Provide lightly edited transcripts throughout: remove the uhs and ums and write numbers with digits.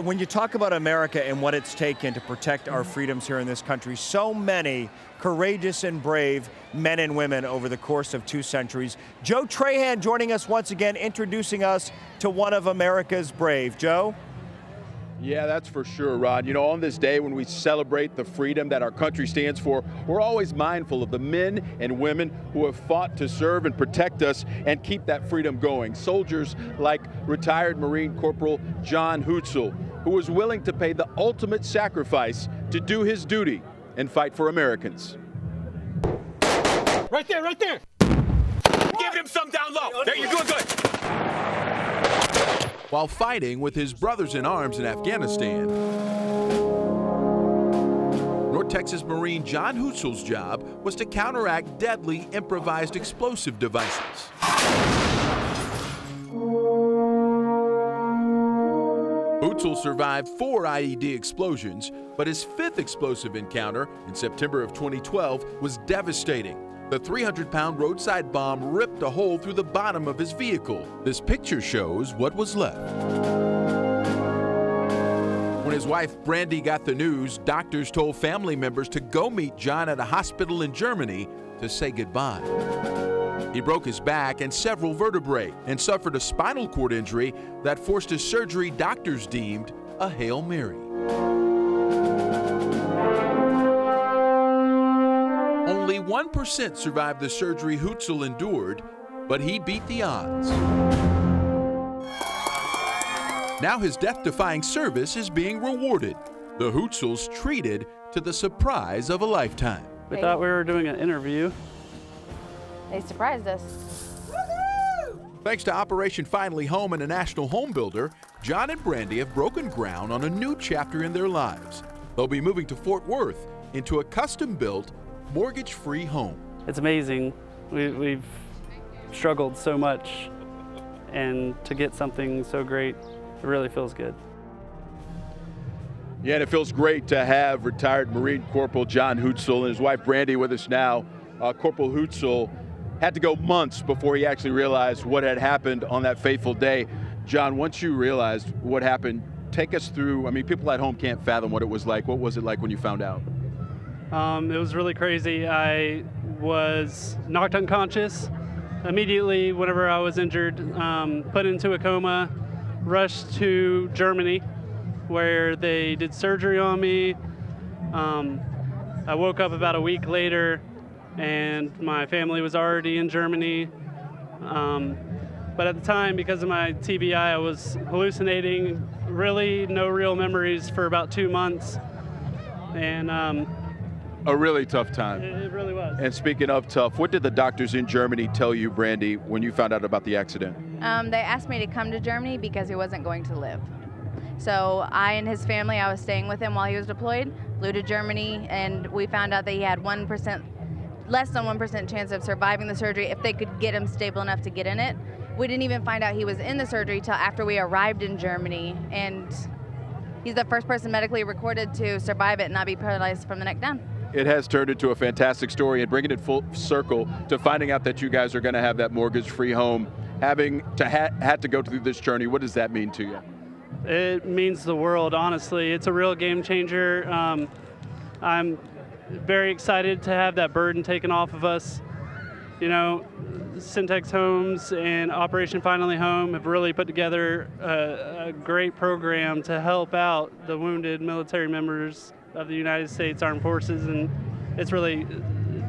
When you talk about America and what it's taken to protect our freedoms here in this country, so many courageous and brave men and women over the course of 2 centuries. Joe Trahan joining us once again, introducing us to one of America's brave. Joe? Yeah, that's for sure, Rod. You know, on this day when we celebrate the freedom that our country stands for, we're always mindful of the men and women who have fought to serve and protect us and keep that freedom going. Soldiers like retired Marine Corporal John Hootsell, who was willing to pay the ultimate sacrifice to do his duty and fight for Americans. Right there, right there. Give him some down low. There, you're doing good. While fighting with his brothers in arms in Afghanistan, North Texas Marine John Hootsell's job was to counteract deadly improvised explosive devices. Hootsell survived 4 IED explosions, but his 5th explosive encounter in September of 2012 was devastating. The 300-pound roadside bomb ripped a hole through the bottom of his vehicle. This picture shows what was left. When his wife Brandy got the news, doctors told family members to go meet John at a hospital in Germany to say goodbye. He broke his back and several vertebrae and suffered a spinal cord injury that forced a surgery doctors deemed a Hail Mary. Only 1% survived the surgery Hootsell endured, but he beat the odds. Now his death-defying service is being rewarded. The Hootsells treated to the surprise of a lifetime. We thought we were doing an interview. They surprised us. Thanks to Operation Finally Home and a national home builder, John and Brandy have broken ground on a new chapter in their lives. They'll be moving to Fort Worth into a custom-built, mortgage-free home. It's amazing. We've struggled so much, and to get something so great, it really feels good. Yeah, and it feels great to have retired Marine Corporal John Hootsell and his wife Brandy with us now. Corporal Hootsell had to go months before he actually realized what had happened on that fateful day. John, once you realized what happened, take us through. I mean, people at home can't fathom what it was like. What was it like when you found out? It was really crazy. I was knocked unconscious immediately whenever I was injured, put into a coma, rushed to Germany where they did surgery on me. I woke up about a week later and my family was already in Germany. But at the time, because of my TBI, I was hallucinating, really no real memories for about 2 months. And a really tough time. It really was. And speaking of tough, what did the doctors in Germany tell you, Brandy, when you found out about the accident? They asked me to come to Germany because he wasn't going to live. So I and his family, I was staying with him while he was deployed, flew to Germany, and we found out that he had less than 1% chance of surviving the surgery if they could get him stable enough to get in it. We didn't even find out he was in the surgery till after we arrived in Germany, and he's the first person medically recorded to survive it and not be paralyzed from the neck down. It has turned into a fantastic story, and bringing it full circle to finding out that you guys are going to have that mortgage-free home, having to had to go through this journey. What does that mean to you? It means the world, honestly. It's a real game changer. I'm very excited to have that burden taken off of us. You know, Syntex Homes and Operation Finally Home have really put together a great program to help out the wounded military members of the United States Armed Forces, and it's really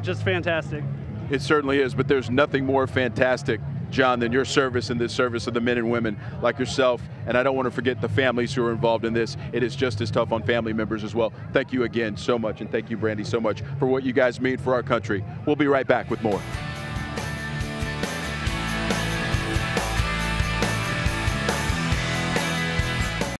just fantastic. It certainly is, but there's nothing more fantastic, John, than your service and the service of the men and women like yourself. And I don't want to forget the families who are involved in this. It is just as tough on family members as well. Thank you again so much, and thank you, Brandy, so much for what you guys mean for our country. We'll be right back with more.